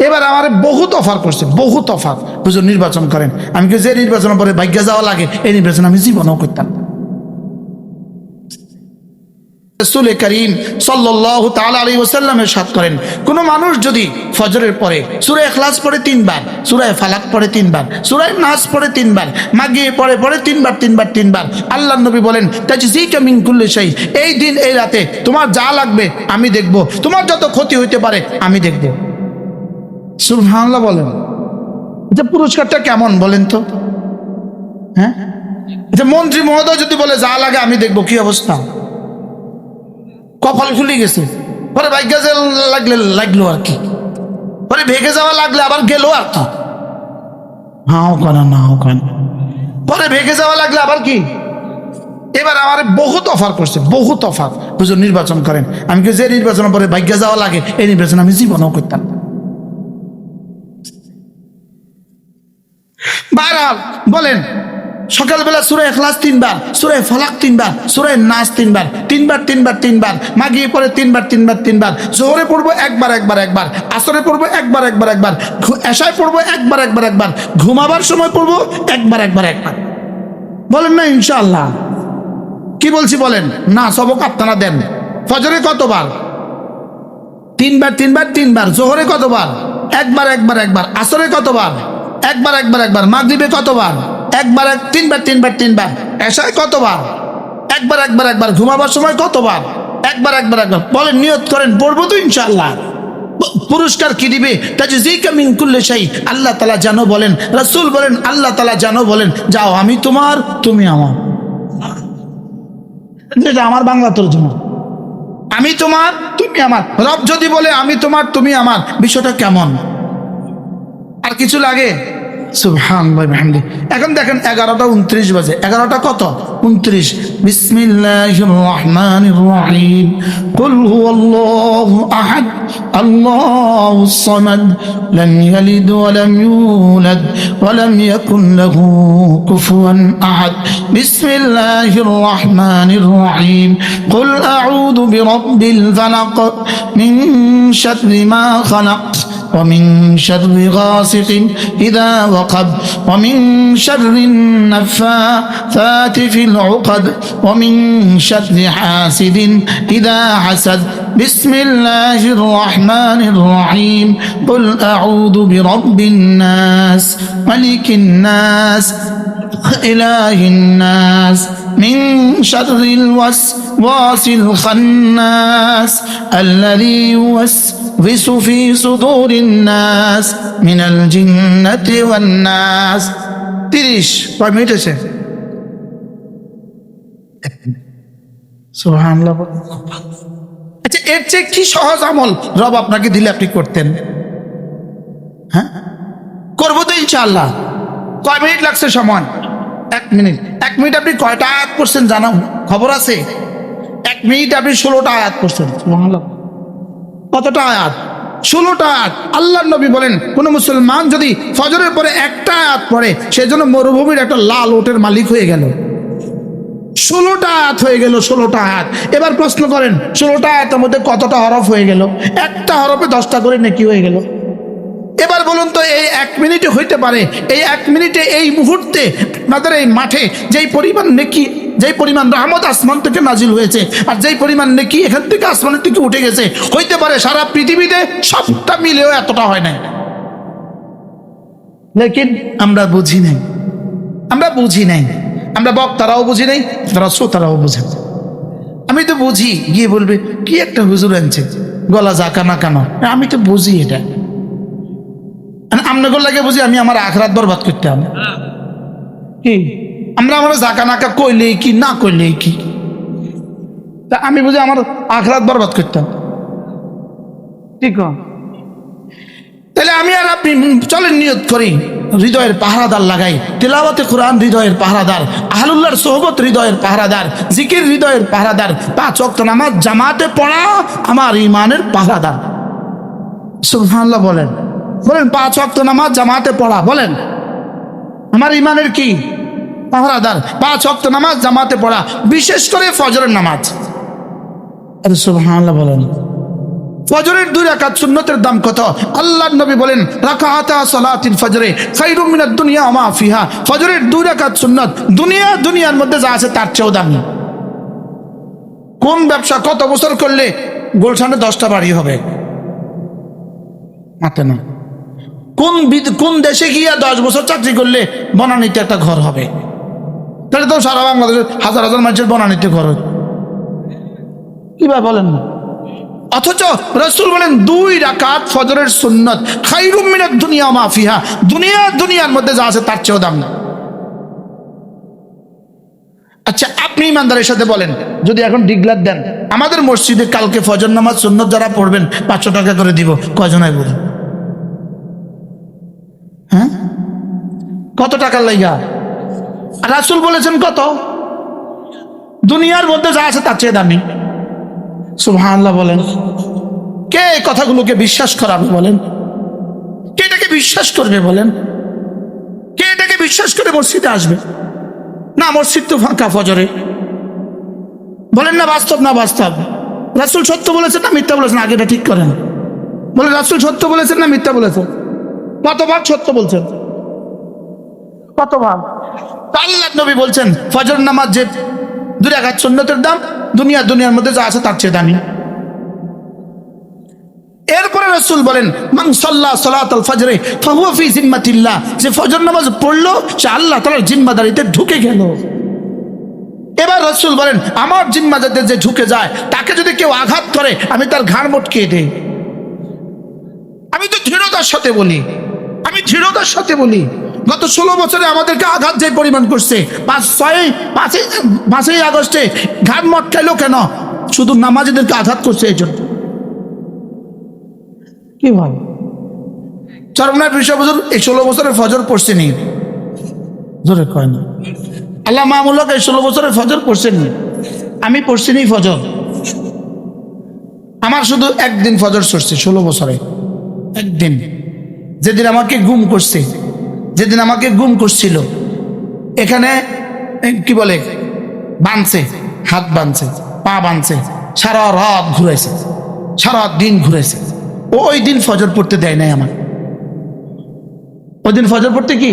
এবার আমার বহুত অফার করছে, বহুত অফার, হুজুর নির্বাচন করেন। আমি যে নির্বাচনের পরে ভাগ্য যাওয়া লাগে এই নির্বাচন আমি জীবনেও করতাম। রাসূল করিম সাল্লাল্লাহু তাআলা আলাইহি ওয়াসাল্লাম ইরশাদ করেন, কোন মানুষ যদি ফজরের পরে সূরা ইখলাস পড়ে 3 বার, সূরা ফালাক পড়ে 3 বার, সূরা নাস পড়ে 3 বার, মাগরিব পড়ে 3 বার 3 বার, আল্লাহর নবী বলেন তাজজিকা মিন কুল্লি শাই, এই দিন এই রাতে তোমার যা লাগবে আমি দেখব, তোমার যত ক্ষতি হইতে পারে আমি দেখব। সুবহানাল্লাহ বলেন। এটা পুরস্কারটা কেমন বলেন তো? হ্যাঁ, এটা মন্ত্রী মহোদয় যদি বলে যা লাগে আমি দেখব, কি অবস্থা? কপাল খুলে গেছে, পরে ভাগ্য লাগলো আর কি, পরে ভেগে যাওয়া লাগলে আবার গেল আর কি, হাও কেন না হাও কেন, পরে ভেগে যাওয়া লাগলে আবার কি। এবার আমার বহুত অফার করছে, বহুত অফার, হুজুর নির্বাচন করেন। আমি যে নির্বাচনের পরে ভাগ্য যাওয়া লাগে এই নির্বাচন আমি জীবনেও করতাম। বারহাল বলেন, সকালবেলা সূরা ইখলাস 3 বার, সূরা ফালাক 3 বার, সূরা নাস 3 বার, 3 বার, মাগরিবে পড়ে 3 বার, যোহরে পড়বো একবার, আসরে পড়বো একবার, এশায় পড়বো একবার, ঘুমাবার সময় পড়বো একবার। বলেন না ইনশাআল্লাহ? কি বলছি বলেন না? সবক আপনারা দেন। ফজরে কতবার? 3 বার, যোহরে কতবার? একবার, আসরে কতবার? একবার, মাগরিবে কতবার? একবার, 3 বার, এশায় কতবার? একবার, ঘুমাবার সময় কতবার? একবার। বলেন, নিয়ত করেন, পড়বো তো ইনশাআল্লাহ। পুরস্কার কি দিবে? তাজজিকা মিন কুল্লি শাই, আল্লাহ তাআলা জানো বলেন, রাসূল বলেন, আল্লাহ তাআলা জানো বলেন, যাও আমি তোমার তুমি আমার। যেটা আমার বাংলা তরজমা, আমি তোমার তুমি আমার। রব যদি বলে আমি তোমার তুমি আমার, বিষয়টা কেমন? আর কিছু লাগে? সুবহানাল্লাহ বিহামদি। এখন দেখেন 11:29 বাজে। 11টা কত? 29। বিসমিল্লাহির রহমানির রহিম। কুল হুয়াল্লাহু আহাদ আল্লাহুস সামাদ লাম ইয়ালিদ ওয়া লাম ইউলাদ ওয়া লাম ইয়াকুল লাহু কুফুয়ান আহাদ। বিসমিল্লাহির রহমানির রহিম। কুল আউযু বিরাব্বিল ফালাক মিন শাররি মা খালাক ومن شر غاسق إذا وقب ومن شر النفاثات في العقد ومن شر حاسد إذا حسد بسم الله الرحمن الرحيم قل أعوذ برب الناس ملك الناس إله الناس من شر الوسواس الخناس الذي يوسوس في صدور الناس من الجنة والناس। 30 কয় মিনিট আছে? সুবহানাল্লাহ। আচ্ছা, এর চেয়ে কি সহজ আমল রব আপনাকে দিলে আপনি করতেন? হ্যাঁ, করবো তো ইনশাআল্লাহ। কয় মিনিট লাগছে সময়? 1 মিনিট। 1 মিনিট আপনি কয়টা আয়াত পড়ছেন জানো? খবর আছে? 1 মিনিট আপনি 16টা আয়াত পড়ছেন। সুবহানাল্লাহ। কতটা আয়াত? 16টা আয়াত। আল্লাহর নবী বলেন, কোন মুসলমান যদি ফজরের পরে একটা আয়াত পড়ে সেজন্য মরুভূমির একটা লাল ওটের মালিক হয়ে গেল। 16টা আয়াত হয়ে গেল, 16টা আয়াত। এবার প্রশ্ন করেন, 16টা আয়াতের মধ্যে কতটা হরফ হয়ে গেল? একটা হরফে 10টা করে নেকি হয়ে গেল। এবার বলুন তো, এই 1 মিনিটে হইতে পারে? এই 1 মিনিটে, এই মুহূর্তে আমাদের এই মাঠে যেই পরিমাণ নেকি, যেই পরিমাণ রহমত আসমান থেকে নাজিল হয়েছে, আর যেই পরিমাণ নেকি এখান থেকে আসমানের থেকে উঠে গেছে, হইতে পারে সারা পৃথিবীতে সবটা মিলেও এতটা হয় না। লেকিন আমরা বুঝি নাই, আমরা বক্তারাও বুঝি নাই, শ্রোতারাও বুঝে। আমি তো বুঝি, গিয়ে বলবে কি একটা হুজুর আনছে, গলা জাকানা কেন? আমি তো বুঝি, এটা আপনাদের লাগে বুঝি আমি আমার আখরাত বরবাদ করতাম কি? আমরা জাকা নাকা কইলেই কি, না কইলেই কি, তা আমি বুঝি আমার আখরাত বরবাদ করতাম। ঠিক, তাহলে আমি আর আপনি চলেন নিয়ত করি, হৃদয়ের পাহারাদার লাগাই। তিলাওয়াতে কোরআন হৃদয়ের পাহারাদার, আহলুল্লাহর সোহবত হৃদয়ের পাহারাদার, জিকির হৃদয়ের পাহারাদার, 5 ওয়াক্ত নামাজ জামাতে পড়া আমার ঈমানের পাহারাদার। সুবহানাল্লাহ বলেন, 5 ওয়াক্ত নামাজ জামাতে পড়া, বলেন আমার ঈমানের কি? পাহারাদার। 5 ওয়াক্ত নামাজ জামাতে পড়া, বিশেষ করে ফজরের নামাজ। আরে সুবহানাল্লাহ বলেন। ফজরের 2 রাকাত সুন্নতের দাম কত? আল্লাহর নবী বলেন রাকাতা সালাতিল ফজরে খায়রুম মিনাদ দুনিয়া ওয়া মা ফিহা। ফজরের 2 রাকাত সুন্নত দুনিয়ার মধ্যে যা আছে তার চেয়েও দামি। কোন ব্যবসা কত বছর করলে গুলশানে 10টা বাড়ি হবে? মাতে না। কোন দেশে গিয়া 10 বছর চাকরি করলে বনানীতে একটা ঘর হবে? তাহলে তো সারা বাংলাদেশের হাজার হাজার মানুষের বনানীতে ঘর হয়। কিভাবে বলেন না? অথচ রাসূল বলেন 2 রাকাত ফজরের সুন্নত খায়রুম মিনাদ দুনিয়া ওয়া মা ফিহা। দুনিয়ার মধ্যে যা আছে তার চেয়েও দাম না। আচ্ছা, আপনি ইমানদারের সাথে বলেন, যদি এখন ডিগলার দেন আমাদের মসজিদে কালকে ফজর নামাজ সুন্নত যারা পড়বেন 500 টাকা করে দিব, কয়জনাই বলুন? হ্যাঁ, কত টাকার লাইগা? রাসূল বলেছেন কত? দুনিয়ার মধ্যে যা আছে তার চেয়ে দামি। সুবহানাল্লাহ বলেন। কে এই কথাগুলোকে বিশ্বাস করাবে বলেন? কে এটাকে বিশ্বাস করবে বলেন? কে এটাকে বিশ্বাস করে মসজিদে আসবে? না, মসজিদ তো ফাঁকা ফজরে। বলেন না বাস্তব না বাস্তব? রাসূল সত্য বলেছেন না মিথ্যা বলেছেন? আগে এটা ঠিক করেন। বলেন রাসূল সত্য বলেছেন না মিথ্যা বলেছেন? কতবার সত্য বলছেন? কতবার? আল্লাহর নবী বলছেন ফজর নামাজ যে 2 রাকাত সুন্নতের দাম দুনিয়ার মধ্যে যা আছে তার চেয়ে দামি। এরপরে রাসূল বলেন মান সাল্লা সালাতাল ফজরে ফাহুয়া ফি জিম্মাতিল্লাহ। যে ফজর নামাজ পড়লো সে আল্লাহ তাআলার জিম্মাদারিতে ঢুকে গেল। এবার রাসূল বলেন আমার জিম্মাদারিতে যে ঢুকে যায় তাকে যদি কেউ আঘাত করে আমি তার ঘাড় মটকে দেই। আমি তো দৃঢ়তার সাথে বলি গত 16 বছরে আমাদেরকে আঘাত যে পরিমাণ করছে, 5ই আগস্টে ঘাড় মটকাইলো কেন? শুধু নামাজীদেরকে আঘাত করছে এই জন্য। কি ভাই চরমনায় 20 বছর এই 16 বছরের ফজর পড়ছে নি? জোরে কয় না। আল্লাহ মামুল্লাহ এই 16 বছরের ফজর পড়ছেন নি? আমি পড়ছি নি ফজর। আমার শুধু একদিন ফজর চড়ছে 16 বছরে, একদিন। যেদিন আমাকে গুম করছিল এখানে কি বলে বাঁধছে, হাত বাঁধছে, পা বাঁধছে, সারা রাত ঘুরেছে, সারা দিন ঘুরেছে। ওই দিন ফজর পড়তে দেয় নাই আমার। ওই দিন ফজর পড়তে কি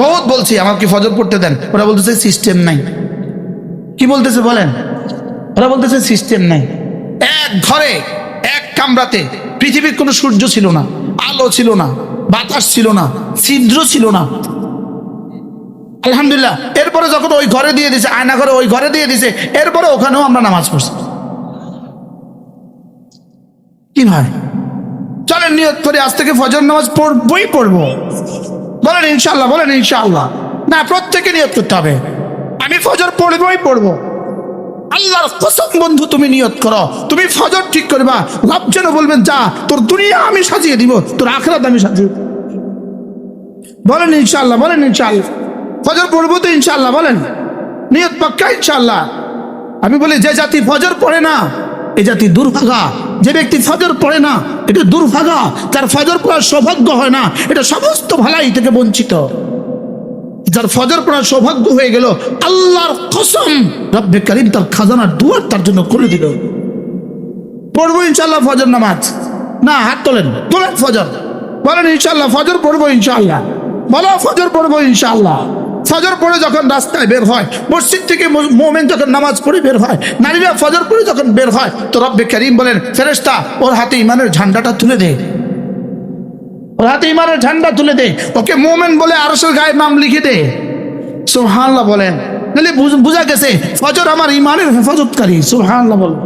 বহুত বলছি আমাকে ফজর পড়তে দেন, ওরা বলতেছে সিস্টেম নাই। কি বলতেছে বলেন? ওরা বলতেছে সিস্টেম নাই। এক ঘরে এক কামরাতে পৃথিবীর কোনো সূর্য ছিল না, আলো ছিল না, বাতাস ছিল না, ছিদ্র ছিল না। আলহামদুলিল্লাহ। এরপরে যখন ওই ঘরে দিয়ে দিছে, আয়না ঘরে ওই ঘরে দিয়ে দিছে, এরপরে ওখানেও আমরা নামাজ পড়ছি। কি ভাই চলেন নিয়ত করি আজ থেকে ফজর নামাজ পড়বো। বলেন ইনশাআল্লাহ, বলেন ইনশাআল্লাহ। না, প্রত্যেকে নিয়ত করতে হবে আমি ফজর পড়বো। আল্লাহর কসম বন্ধু, তুমি নিয়ত করো, তুমি ফজর ঠিক করবা। রব যেন বলবেন যা তোর দুনিয়া আমি সাজিয়ে দিব, তোর আখিরাত আমি সাজিয়ে। বলেন ইনশাআল্লাহ, বলেন ইনশাআল্লাহ। ফজর পড়বো তো ইনশাআল্লাহ, বলেন নিয়ত পাক্কা ইনশাআল্লাহ। আমি বলি যে জাতি ফজর পড়ে না এই জাতি দুর্ভাগা। যে ব্যক্তি ফজর পড়ে না এটা দুর্ভাগা। তার ফজর পড়ার সৌভাগ্য হয় না, এটা সমস্ত ভালাই থেকে বঞ্চিত। যার ফজর পড়ার সৌভাগ্য হয়ে গেল, আল্লাহর কসম রব্বে কারীম তার খাজানার দুয়ার তার জন্য খুলে দিল। পড়বো ইনশাআল্লাহ ফজর নামাজ। না, হাত তোলেন ফজর। বলেন ইনশাআল্লাহ ফজর পড়বো ইনশাআল্লাহ। বলো ফজর পড়বো ইনশাআল্লাহ। ফজর পড়ে যখন রাস্তায় বের হয়, মসজিদ থেকে মুমিন যখন নামাজ পড়ে বের হয়, নারীরা ফজর পড়ে যখন বের হয়, তো রব্বে কারীম বলেন ফেরেশতা ওর হাতে ঈমানের ঝান্ডাটা তুলে দে, ওর হাতে ঈমানের ঝান্ডা তুলে দে, ওকে মুমিন বলে আরশের গায়ে নাম লিখে দে। সুবহানাল্লাহ বলেন। তাহলে বুঝা গেছে ফজর আমার ঈমানের হেফাজতকারী। সুবহানাল্লাহ বলেন।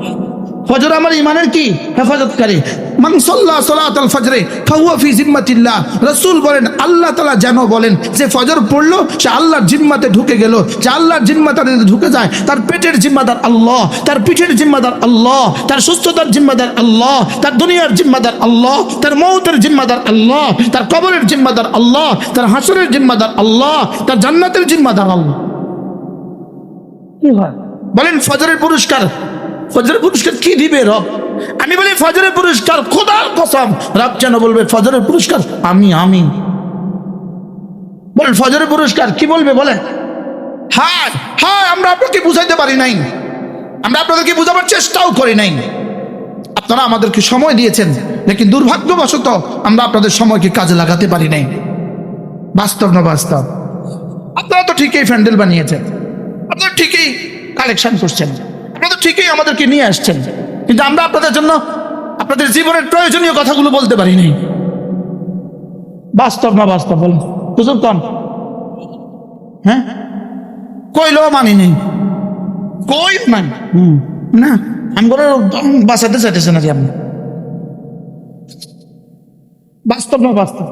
ফজর আমার ঈমানের কি হেফাজতকারী। মান সাল্লা সালাতাল ফজরে ফাহুয়া ফি জিম্মাতিল্লাহ। রাসূল বলেন আল্লাহ তাআলা যেন বলেন যে ফজর পড়লো সে আল্লাহর জিম্মাতে ঢুকে গেল। যে আল্লাহর জিম্মাতে ঢুকে যায় তার পেটের জিম্মাদার আল্লাহ, তার পিঠের জিম্মাদার আল্লাহ, তার সুস্থতার জিম্মাদার আল্লাহ, তার দুনিয়ার জিম্মাদার আল্লাহ, তার মওতের জিম্মাদার আল্লাহ, তার কবরের জিম্মাদার আল্লাহ, তার হাসরের জিম্মাদার আল্লাহ, তার জান্নাতের জিম্মাদার আল্লাহ। কি হয় বলেন? ফজরের পুরস্কার কি দিবে রব? আমি বলি ফজরের পুরস্কার খোদার কসম রব যেন বলবে ফজরের পুরস্কার আমি বলেন ফজরের পুরস্কার কি বলবে বলেন? হ্যাঁ আমরা আপনাকে বুঝাইতে পারি নাই, আমরা আপনাদেরকে বুঝাবার চেষ্টাও করি নাই। আপনারা আমাদেরকে সময় দিয়েছেন, লেকিন দুর্ভাগ্যবশত আমরা আপনাদের সময়কে কাজে লাগাতে পারি নাই। বাস্তব না বাস্তব? আপনারা তো ঠিকই প্যান্ডেল বানিয়েছেন, আপনারা ঠিকই কালেকশন করছেন, আপনারা তো ঠিকই আমাদেরকে নিয়ে আসছেন, কিন্তু আমরা আপনাদের জন্য আপনাদের জীবনের প্রয়োজনীয় কথাগুলো বলতে পারি নাই। বাস্তব না বাস্তব বলুন হুজুর কন? হ্যাঁ, কইলেও মানি নেই, কই মান না, আমি বলে বাঁচাতে চাইতেছে না যে আপনি। বাস্তব না বাস্তব?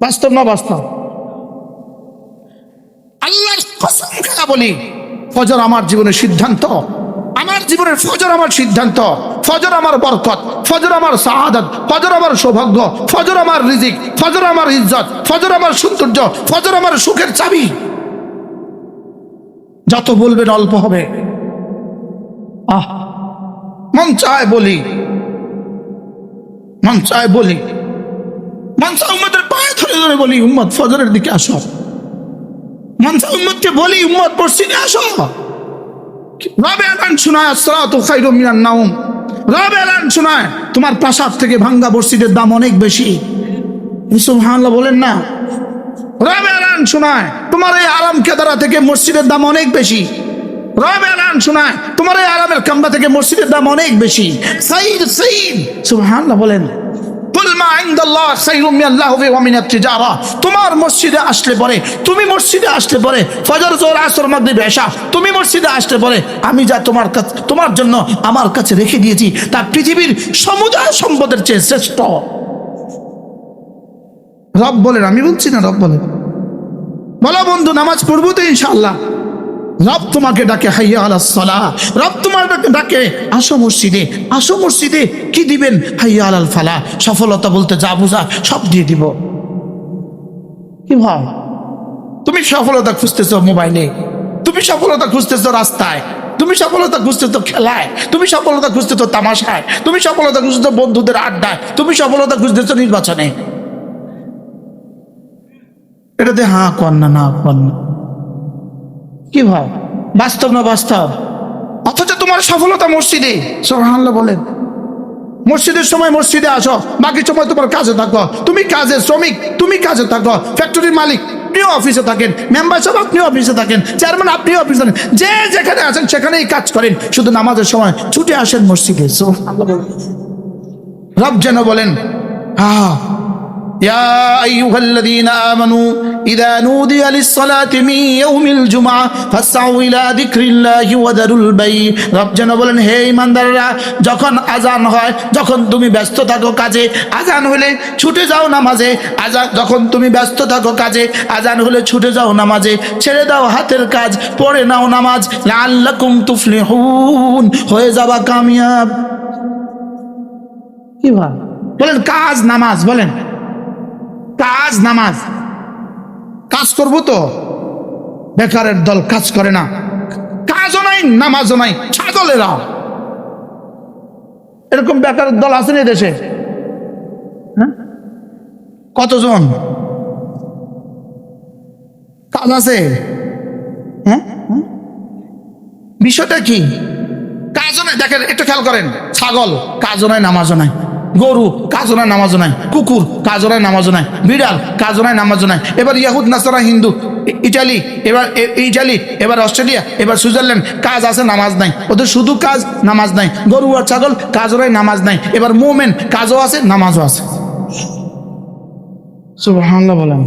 বাস্তব না বাস্তব? আল্লাহর কসম খেলা বলি, ফজর আমার জীবনের সিদ্ধান্ত, আমার জীবনের ফজর আমার সিদ্ধান্ত, ফজর আমার বরকত, ফজর আমার শাহাদাত, ফজর আমার সৌভাগ্য, ফজর আমার রিজিক, ফজর আমার ইজ্জত, ফজর আমার সৌন্দর্য, ফজর আমার সুখের চাবি। যত বলবেন অল্প হবে। মন চায় বলি, মন চায় বলি, মন চায় উম্মতের পায়ে ধরে ধরে বলি, উম্মত ফজরের দিকে আসো। মন চায় উম্মতকে বলি, উম্মত মসজিদে আসো। রবে এলান শোনায় আসসালাতু খায়রুম মিনান নাওম, রবে এলান শোনায় তোমার প্রাসাদ থেকে ভাঙ্গা মসজিদের দাম অনেক বেশি। সুবহানাল্লাহ বলেন না? রবে এলান শোনায় তোমার এই আরাম কেদারা থেকে মসজিদের দাম অনেক বেশি। রবে এলান শোনায় তোমার এই আরামের কামরা থেকে মসজিদের দাম অনেক বেশি। সাইদ সাইদ সুবহানাল্লাহ বলেন। কুল মা ইনদাল্লাহ খায়রুম মিনাল্লাহি ওয়া মিনাত তিজারা। তোমার মসজিদে আসলে পরে, তুমি মসজিদে আসলে পরে ফজর যোহর আসর মাগরিব এশা, তুমি মসজিদে আসলে পরে আমি যা তোমার কাছে, তোমার জন্য আমার কাছে রেখে দিয়েছি তা পৃথিবীর সমুদায় সম্পদের চেয়ে শ্রেষ্ঠ। রব বলেন, আমি বলছি না, রব বলেন। বলো বন্ধু, নামাজ পড়বো তো ইনশাআল্লাহ। রব তোমাকে ডাকে হাইয়া আলাস সালাহ, রব তোমাকে ডাকে আসো মসজিদে, আসো মসজিদে। কি দিবেন? হাইয়া আলাল ফালাহ, সফলতা বলতে যা বোঝা সব দিয়ে দিব। কি ভাই, তুমি সফলতা খুঁজতেছো মোবাইলে, তুমি সফলতা খুঁজতেছো রাস্তায়, তুমি সফলতা খুঁজতেছো খেলায়, তুমি সফলতা খুঁজতেছো তামাশায়, তুমি সফলতা খুঁজতেছো বন্ধুদের আড্ডায়, তুমি সফলতা খুঁজতেছো নির্বাচনে। এটাতে হ্যাঁ কর না, না কর না। কি ভাই, বাস্তব না বাস্তব? অথচ তোমার সফলতা মসজিদে। সুবহানাল্লাহ বলেন। মসজিদের সময় মসজিদে আসো, বাকি সময় তোমার কাজে থাকো। তুমি কাজে শ্রমিক, তুমি কাজে থাকো। ফ্যাক্টরির মালিক আপনিও অফিসে থাকেন, মেম্বার সাহেব আপনিও অফিসে থাকেন, চেয়ারম্যান আপনিও অফিসে থাকেন, যে যেখানে আছেন সেখানেই কাজ করেন, শুধু নামাজের সময় ছুটে আসেন মসজিদে। সুবহানাল্লাহ বলেন। রব যেন বলেন, يا أيها الذين آمنوا إذا نودي للصلاة من يوم الجمعة فاسعوا إلى ذكر الله وذروا البيع। রব যেন বলেন, হে ঈমানদাররা, যখন আজান হয়, যখন তুমি ব্যস্ত থাকো কাজে, আজান হলে ছুটে যাও নামাজে। আজান যখন তুমি ব্যস্ত থাকো কাজে, আজান হলে ছুটে যাও নামাজে। ছেড়ে দাও হাতের কাজ, পড়ে নাও নামাজ। লাআল্লাকুম তুফলিহুন, হয়ে যাবা কামিয়াব। কি ভাই বলেন? কাজ নামাজ বলেন, কাজ নামাজ। কাজ করবো তো, বেকারের দল কাজ করে না, কাজও নাই নামাজও নাই, ছাগলেরা। এরকম বেকারের দল আছে না দেশে? হ্যাঁ, কতজন? কাজ আছে? হ্যাঁ, বিষয়টা কি? কাজও নাই। দেখেন, একটু খেয়াল করেন, ছাগল কাজও নাই নামাজও নাই, গরু কাজও নাই নামাজও নাই, কুকুর কাজও নাই নামাজও নাই, বিড়াল কাজও নাই নামাজও নাই। এবার ইয়াহুদ নাসারা হিন্দু, ইটালি, এবার ইটালি, এবার অস্ট্রেলিয়া, এবার সুইজারল্যান্ড, কাজ আছে নামাজ নাই। ওদের শুধু কাজ, নামাজ নাই। গরু আর ছাগল কাজও নাই নামাজ নাই। এবার মোমেন কাজও আছে নামাজও আছে। সুবহানাল্লাহ বলেন।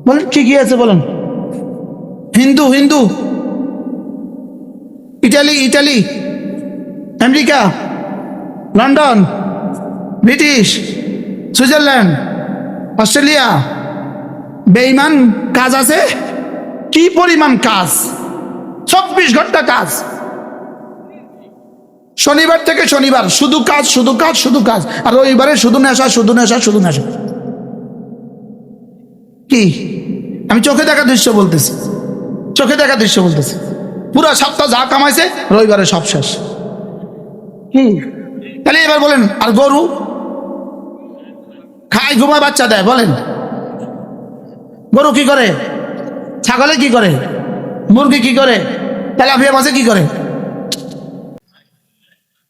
বলেন কি কি আছে বলেন? Hindu Hindu, Italy Italy, America, London, British, Switzerland, Australia. বেঈমান কাজ আছে? কি পরিমাণ কাজ! 24 ঘন্টা কাজ, শনিবার থেকে শনিবার শুধু কাজ, শুধু কাজ, শুধু কাজ। আর রবিবারে শুধু নেশা, শুধু নেশা, শুধু নেশা। কি আমি চোখে দেখা দৃশ্য বলতেছি, চোখে দেখা দৃশ্য বলতেছি। পুরো সপ্তাহ যা কামাইছে রবিবারে সব শেষ। কি তাহলে এবার বলেন, আর গরু খায়, ঘুমায়, বাচ্চা দেয়। বলেন গরু কি করে? ছাগলে কি করে? মুরগি কি করে? তেলাপিয়া মাছে কি করে?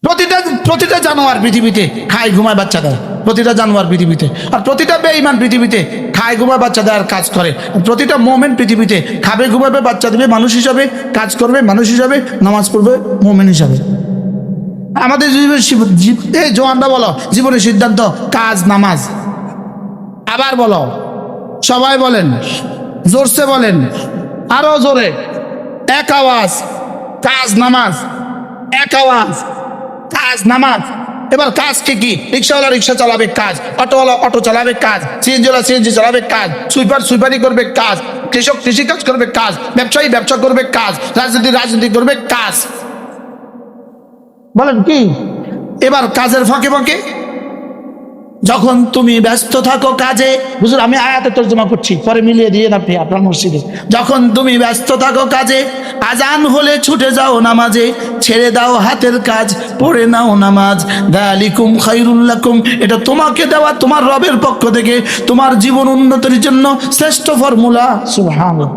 প্রতিটা প্রতিটা জানোয়ার পৃথিবীতে খায় ঘুমায় বাচ্চা দেয়, প্রতিটা জানোয়ার পৃথিবীতে। আর প্রতিটা বেঈমান পৃথিবীতে খায় ঘুমায় বাচ্চা দেয় আর কাজ করে। প্রতিটা মোমেন পৃথিবীতে খাবে ঘুমাবে বাচ্চা দেবে মানুষ হিসাবে, কাজ করবে মানুষ হিসাবে, নামাজ পড়বে মোমেন হিসাবে। আমাদের এই জোয়ানরা বলো জীবনের সিদ্ধান্ত কাজ নামাজ। আবার বলো, সবাই বলেন, জোরসে বলেন, আরো জোরে, এক আওয়াজ, কাজ নামাজ, এক আওয়াজ, কাজ নামাজ। এবার কাজ কি? রিক্সাওয়ালা রিক্সা চালাবে কাজ, অটোওয়ালা অটো চালাবে কাজ, সিএনজিওয়ালা সিএনজি চালাবে কাজ, সুইপার সুইপারি করবে কাজ, কৃষক কৃষি কাজ করবে কাজ, ব্যবসায়ী ব্যবসা করবে কাজ, রাজনীতি করবে কাজ। বলেন কি? এবার কাজের ফাঁকে ফাঁকে যখন তুমি ব্যস্ত থাকো কাজে, হুজুর আমি আয়াতে তর্জমা করছি, পরে মিলিয়ে দিয়ে আপনি আপনার মসজিদে। যখন তুমি ব্যস্ত থাকো কাজে, আজান হলে ছুটে যাও নামাজে, ছেড়ে দাও হাতের কাজ, পড়ে নাও নামাজ, যালিকুম খায়রুল লাকুম, এটা তোমাকে দেওয়া তোমার রবের পক্ষ থেকে তোমার জীবন উন্নতির জন্য শ্রেষ্ঠ ফর্মুলা। সুবহানাল্লাহ।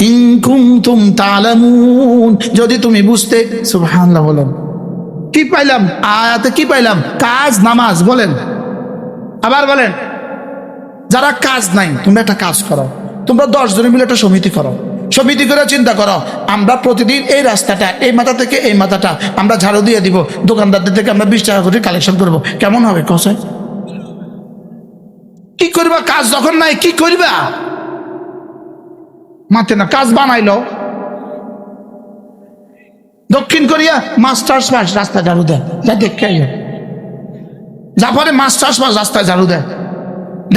ইন কুনতুম তা'লামুন, যদি তুমি বুঝতে। সুবহানাল্লাহ বলেন। কি পাইলাম আয়াতে? কি পাইলাম? কাজ নামাজ। বলেন, আবার বলেন। যারা কাজ নাই, তোমরা একটা কাজ করো, তোমরা 10 জনে মিলে একটা সমিতি করো, সমিতি করে চিন্তা করো আমরা প্রতিদিন এই রাস্তাটা এই মাথা থেকে এই মাথাটা আমরা ঝাড়ু দিয়ে দিব, দোকানদারদের থেকে আমরা 20 টাকা করে কালেকশন করব। কেমন হবে কসাই? কি করবা? কাজ যখন নাই কি করবা? মাথে না কাজ বানাইলো। দক্ষিণ কোরিয়া মাস্টার্স পাস রাস্তা ঝাড়ু দেয়, যা দেখে জাপানে মাস্টার্স পাস রাস্তায় ঝাড়ু দেয়।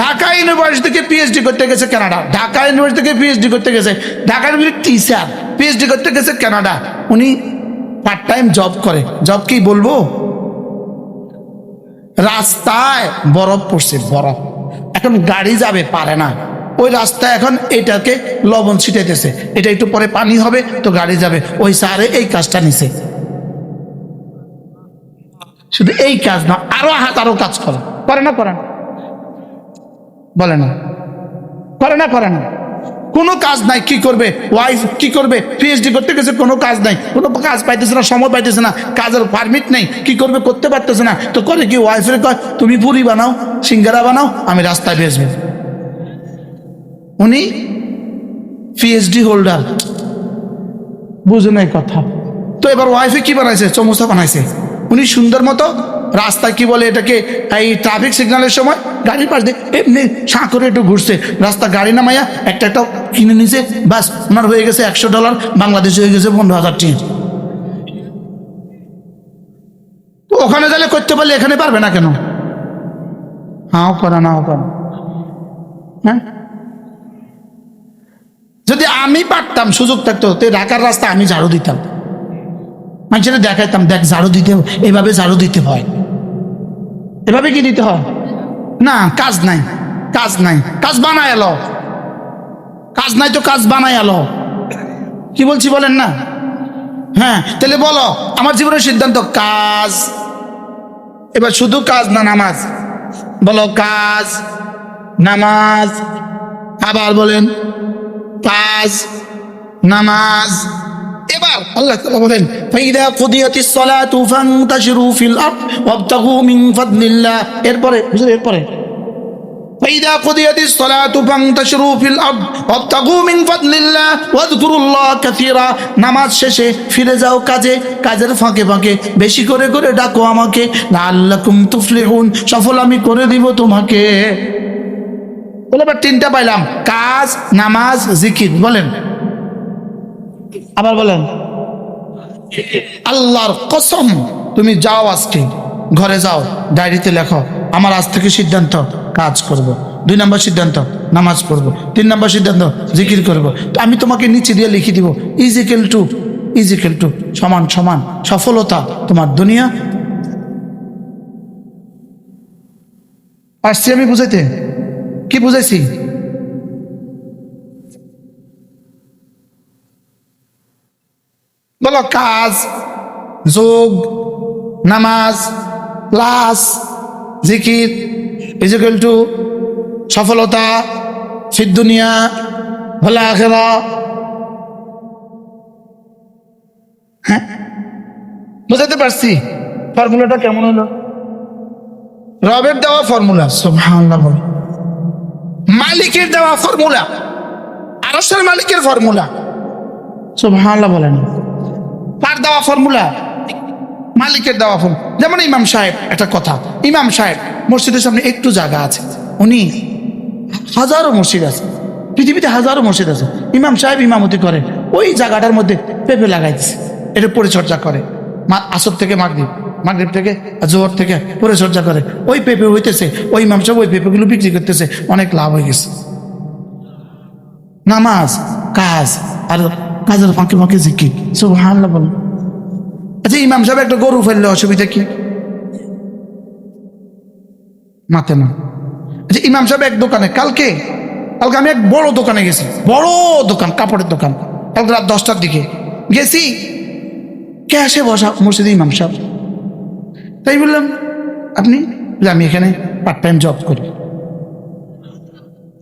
ঢাকা ইউনিভার্সিটি থেকে পিএইচডি করতে গেছে কানাডা, ঢাকা ইউনিভার্সিটি থেকে পিএইচডি করতে গেছে, ঢাকা ইউনিভার্সিটি টিচার পিএইচডি করতে গেছে কানাডা। উনি পার্ট টাইম জব করে। জব কি বলবো? রাস্তায় বরফ পড়ছে, বরফ, এখন গাড়ি যাবে পারে না, ওই রাস্তায় এখন এটাকে লবণ ছিটাইতেছে, এটা একটু পরে পানি হবে তো গাড়ি যাবে, ওই স্যারে এই কাজটা নিছে। শুধু এই কাজ না, আরো হাজারো কাজ করে। করে না? করে না? বলে না? করে না? করে না? কোনো কাজ নাই, কি করবে? ওয়াইফ কি করবে? পিএইচডি করতে গেছে, কোনো কাজ নাই, কোনো কাজ পাইতেছে না, সময় পাইতেছে না, কাজের পারমিট নেই, কি করবে? করতে পারতেছে না, তো করে কি? ওয়াইফের কয় তুমি পুরি বানাও, সিঙ্গারা বানাও, আমি রাস্তায় বেচবো। উনি পিএইচডি হোল্ডার, বুঝে নাই কথা। তো এবার ওয়াইফে কি বানাইছে? চমচা বানাইছে। উনি সুন্দর মতো রাস্তায় কি বলে এটাকে, এই ট্রাফিক সিগন্যালের সময় গাড়ির পাশ দিয়ে এমনি সাঁ করে একটু ঘুরছে, রাস্তা গাড়ি নামাইয়া একটা একটা কিনে নিছে, বাস ওনার হয়ে গেছে $100, বাংলাদেশে হয়ে গেছে 15,000 টাকা। তো ওখানে গেলে করতে পারলে এখানে পারবে না কেন? হাও করা নাও করা। হ্যাঁ, যদি আমি পারতাম, সুযোগ থাকতো, তো ঢাকার রাস্তা আমি ঝাড়ু দিতাম, মানুষের দেখাইতাম, দেখ ঝাড়ু দিতে এইভাবে ঝাড়ু দিতে হয়, এভাবে কি দিতে হয় না। কাজ নাই, কাজ নাই, কাজ বানায় এলো, কাজ নাই তো কাজ বানায় এলো। কি বলছি বলেন না? হ্যাঁ, তাহলে বলো আমার জীবনের সিদ্ধান্ত কাজ। এবার শুধু কাজ না নামাজ। বলো কাজ নামাজ। আবার বলেন কাজ নামাজ। এবার আল্লাহ তাআলা বলেন ফাইদা কুদিয়াতিস সালাতু ফান্তাশিরু ফিল আরদ ওয়াবতাগু মিন ফাদলিল্লাহ। এরপরে বুঝলেন? এরপরে ফাইদা কুদিয়াতিস সালাতু ফান্তাশিরু ফিল আরদ ওয়াবতাগু মিন ফাদলিল্লাহ ওয়াযকুরুল্লাহ কাসীরা। নামাজ শেষে ফিরে যাও কাজে, কাজের ফাঁকে ফাঁকে বেশি করে করে ডাকো আমাকে, লাআল্লাকুম তুফলিহুন, সফল আমি করে দিব তোমাকে। বলে এবার 3টা পাইলাম, কাজ নামাজ জিকির। বলেন, আবার বলেন। আল্লাহর কসম, তুমি যাও আজকে ঘরে যাও, ডায়েরিতে লেখো আমার আজ থেকে সিদ্ধান্ত কাজ করব। 2 নম্বর সিদ্ধান্ত নামাজ পড়বো। 3 নম্বর সিদ্ধান্ত জিকির করব। তো আমি তোমাকে নিচে দিয়ে লিখে দিব ইজিক্যাল টু সমান সমান সফলতা তোমার দুনিয়া। আসছি আমি বুঝাইতে? কি বুঝাইছি? বলো কাজ যোগ নামাজ প্লাস জিকির ইজিক্যাল টু সফলতা ফিদ দুনিয়া ওয়াল আখিরা। হ্যাঁ, বুঝাতে পারছি? ফর্মুলাটা কেমন হলো? রবের দেওয়া ফর্মুলা, সুবহানাল্লাহ বল। মালিকের দেওয়া ফর্মুলা, আরশের মালিকের ফর্মুলা, সুবহানাল্লাহ বলেন। কার দেওয়া ফর্মুলা? মালিকের দেওয়া ফর্মুলা। যেমন ইমাম সাহেব, একটা কথা, ইমাম সাহেব মসজিদের সামনে একটু জায়গা আছে, উনি হাজারো মসজিদ আছে, পৃথিবীতে হাজারো মসজিদ আছে, ইমাম সাহেব ইমামতি করে, ওই জায়গাটার মধ্যে পেঁপে লাগাইছে, এটা পরিচর্যা করে, আসর থেকে মাগরিব, মাগরিব থেকে জোহর থেকে পরিচর্যা করে, ওই পেঁপে হইতেছে, ওই ইমাম সাহেব ওই পেঁপেগুলো বিক্রি করতেছে, অনেক লাভ হয়ে গেছে। নামাজ, কাজ, আর কাজের ফাঁকে ফাঁকে জিকির, সুবহানাল্লাহ বলেন। আচ্ছা, ইমাম সাহেব একটা গরু ফেললে অসুবিধা কি? মাতে না। আচ্ছা, ইমাম সাহেব এক দোকানে, কালকে আমি এক বড় দোকানে গেছি, বড় দোকান, কাপড়ের দোকান, কালকে রাত 10টার দিকে গেছি, ক্যাশে বসা মসজিদে ইমাম সাহেব। তাই বললাম, আপনি? আমি এখানে পার্ট টাইম জব করি।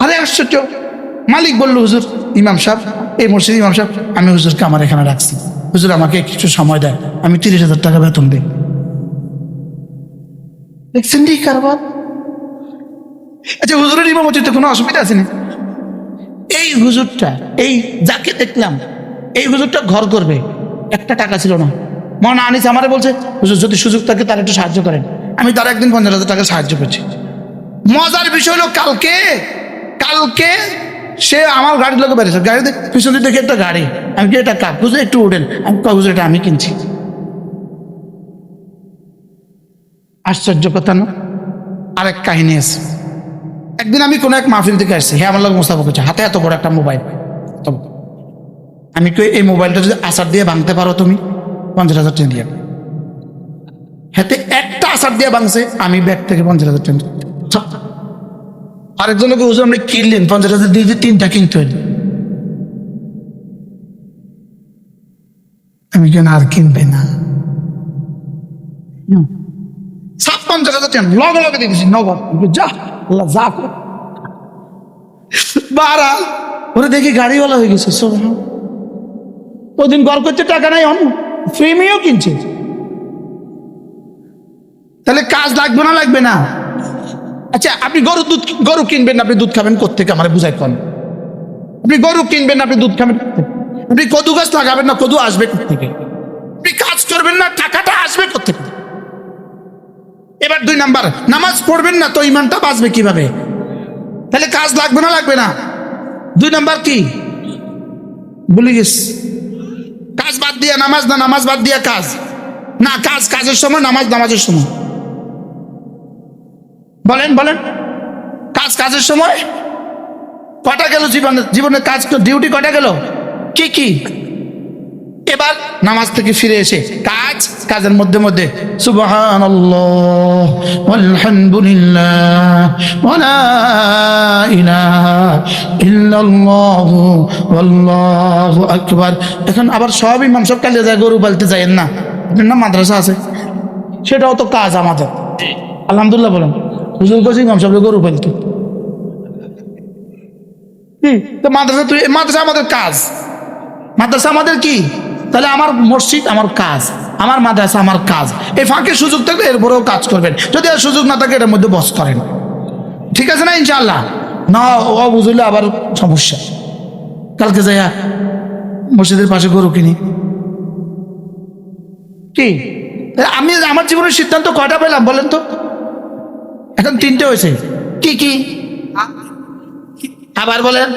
আরে আশ্চর্য, মালিক বলল, হুজুর ইমাম সাহেব, এই মসজিদ ইমাম সাহেব, আমি হুজুরকে আমার এখানে রাখছি, হুজুর আমাকে কিছু সময় দেয়, আমি 30,000 টাকা বেতন দিই। দেখছেন ঠিক কারবার? আচ্ছা, হুজুরের ইমামতিতে কোনো অসুবিধা আছে না? এই হুজুরটা, এই যাকে দেখলাম, এই হুজুরটা ঘর করবে, একটা টাকা ছিল না। মনে আনিস আমারে বলছে, হুজুর যদি সুযোগ থাকে তার একটু সাহায্য করেন। আমি তার একদিন 50,000 টাকা সাহায্য করছি। মজার বিষয় হলো, কালকে সে আমার গাড়ির লোক বেড়েছে, গাড়িতে পিছনে দেখে একটা গাড়ি, আমি কি এটা কাক? হুজুর একটু উঠেন, আমি হুজুর এটা আমি কিনছি। আশ্চর্য কথা না? আরেক কাহিনী আছে। একদিন আমি কোনো এক মাহফিল থেকে আসছি, হ্যাঁ আমার লোক মোস্তাফা করছে, হাতে এত বড় একটা মোবাইল। আমি কই, এই মোবাইলটা যদি আচার দিয়ে ভাঙতে পারো তুমি, 50,000 টাকা দিয়ে। হাতে একটা আচার দিয়ে ভাঙছে, আমি ব্যাগ থেকে 50,000 টাকা। আরেকজনকে হুজুর আপনি কিনলেন, 50,000 দিয়ে 3টা কিনতে হইল। আমি কেন আর কিনবে না, 50,000 টাকা লগে লগে দিয়েছি নগদ। যা আল্লাহ যা করে বারা, ওরে দেখি গাড়িওয়ালা হয়ে গেছে। ওদিন গড় করতে টাকা নাই, প্রেমিও কিনছে। তাহলে কাজ লাগবে না? লাগবে না? আচ্ছা, আপনি গরু কিনবেন, আপনি দুধ খাবেন কোত্থেকে? আমার বুঝাই কোন। আপনি গরু কিনবেন, আপনি দুধ খাবেন কোত্থেকে? আপনি কদু গাছ লাগাবেন না, কদু আসবে কোত্থেকে? আপনি কাজ করবেন না, টাকাটা আসবে কোত্থেকে? এবার 2 নাম্বার, নামাজ পড়বেন না তো ইমানটা বাঁচবে কিভাবে? তাহলে কাজ লাগবে না? লাগবে না? 2 নাম্বার কি বলে গেছি? কাজ বাদ দিয়া নামাজ, না নামাজ বাদ দিয়া কাজ, না কাজ কাজের সময়, নামাজ নামাজের সময়। বলেন বলেন, কাজ কাজের সময়। কটা গেল জীবনের কাজ, ডিউটি কটা গেল? কি কি? এবার নামাজ থেকে ফিরে এসে কাজের মধ্যে মধ্যে সুবহানাল্লাহ আলহামদুলিল্লাহ ওয়ালা ইলাহা ইল্লাল্লাহ আল্লাহু আকবার। এখন আবার সব ইমাম সব কালিয়ে যায়, গরু পালতে যায়েন না? আপনার না মাদ্রাসা আছে, সেটাও তো কাজ আমাদের। আলহামদুলিল্লাহ বলেন। হুজুর কাছে ইমাম সাহেব গরু পালতো, তো মাদ্রাসা আমাদের কাজ, মাদ্রাসা আমাদের কি? তাহলে আমার মসজিদ আমার কাজ, আমার মাদ্রাসা আমার কাজ। এই ফাঁকে সুযোগ থাকলে এরপরেও কাজ করবেন, যদি আর সুযোগ না থাকে এটার মধ্যে বস করেন। ঠিক আছে না? ইনশাআল্লাহ। না ও বুঝলে আবার সমস্যা। কালকে যাইয়া মসজিদের পাশে গরু কিনি কি? আমি আমার জীবনের সিদ্ধান্ত কয়টা পেলাম বলেন তো? এখন 3টে হয়েছে। কি কি আবার বলেন?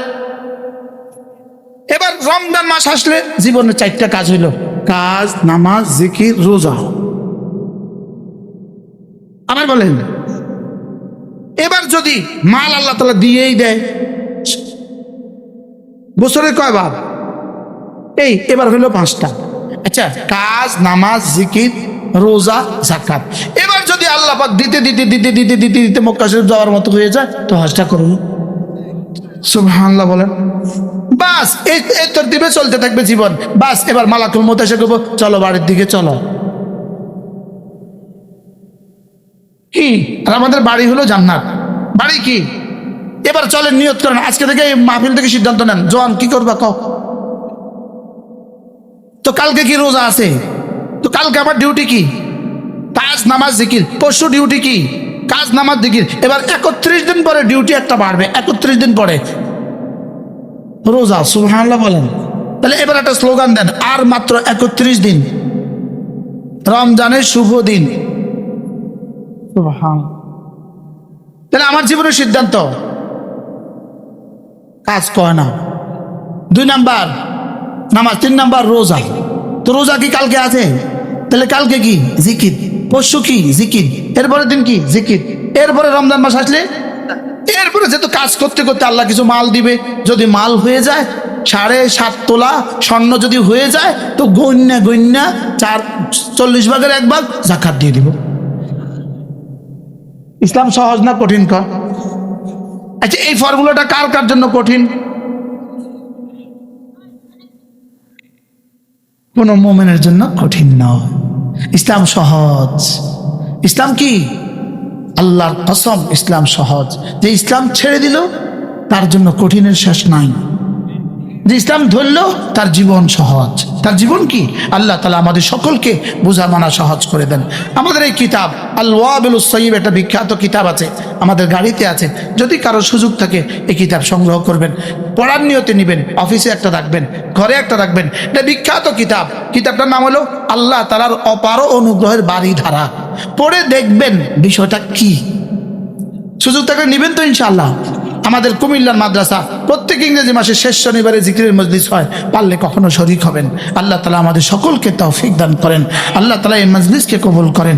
এবার রমজান মাস আসলে জীবনে 4টা কাজ হইল, কাজ, নামাজ, জিকির, রোজা। আবার বলেন, এবার যদি মাল আল্লাহ তাআলা দিয়েই দেয়, বছরে কয়বার? এই এবার হইল 5টা। আচ্ছা, কাজ, নামাজ, জিকির, রোজা, যাকাত। এবার যদি আল্লাহ পাক দিতে দিতে দিতে দিতে দিতে দিতে মক্কা শরীফ যাওয়ার মতো হয়ে যায়, তো হজটা করুন। সুবহানাল্লাহ বলেন। বাস এই তরতিবে চলতে থাকবে জীবন। বাস এবার মালাকুল মউত এসে কইবো, চলো বাড়ির দিকে চলো। কি? আর আমাদের বাড়ি হলো জান্নাত। বাড়ি কি? এবার চলেন, নিয়ত করেন, আজকে থেকে এই মাহফিল থেকে সিদ্ধান্ত নেন, জোয়ান কি করবা কও? তো কালকে কি রোজা আছে? তো কালকে আমার ডিউটি কি? কাজ নামাজ জিকির, পরশু ডিউটি কি কাজ নামাজ জিকির। এবার 31 দিন পরে ডিউটি একটা বাড়বে, 31 দিন পরে রোজা। সুবহানাল্লাহ বলেন। তাহলে এবার একটা স্লোগান দেন, আর মাত্র 31 দিন রমজানের শুভ দিন। সুবহানাল্লাহ। তাহলে আমার জীবনের সিদ্ধান্ত কাজ কয় না। 2 নাম্বার নামাজ, 3 নাম্বার রোজা। তো রোজা কি কালকে আছে? তাহলে কালকে কি জিকির, পরশু কি জিকির, এরপরে দিন কি জিকির, এরপরে রমজান মাস আসলে এরপরে যেহেতু কাজ করতে করতে আল্লাহ কিছু মাল দিবে। যদি মাল হয়ে যায় 7.5 তোলা স্বর্ণ যদি হয়ে যায়, তো গণ্যা 40 ভাগের 1 ভাগ জাকাত দিয়ে দিব। ইসলাম সহজ না কঠিন কর? আচ্ছা, এই ফর্মুলাটা কার কার জন্য কঠিন? কোন মুমিনের জন্য কঠিন নয়। ইসলাম সহজ। ইসলাম কি? আল্লাহর কসম, ইসলাম সহজ। যে ইসলাম ছেড়ে দিল তার জন্য কঠিনের শেষ নাই। যে ইসলাম ধরল তার জীবন সহজ। তার জীবন কি? আল্লাহ তাআলা আমাদের সকলকে বোঝা মানা সহজ করে দেন। আমাদের এই কিতাব আল ওয়াবিলুস সাইয়্যিব, একটা বিখ্যাত কিতাব আছে, আমাদের গাড়িতে আছে। যদি কারো সুযোগ থাকে এই কিতাব সংগ্রহ করবেন, পড়ার নিয়তে নেবেন, অফিসে একটা রাখবেন, ঘরে একটা রাখবেন। এটা বিখ্যাত কিতাব। কিতাবটার নাম হলো আল্লাহ তাআলার অপার অনুগ্রহের বাড়িধারা। পড়ে দেখবেন বিষয়টা কি। সুযোগ থাকলে নেবেন তো ইনশাআল্লাহ। আমাদের কুমিল্লার মাদ্রাসা প্রত্যেক ইংরেজি মাসের শেষ শনিবারে জিকিরের মজলিস হয়, পারলে কখনো শরীক হবেন। আল্লাহ তাআলা আমাদের সকলকে তৌফিক দান করেন। আল্লাহ তাআলা এই মজলিসকে কবুল করেন।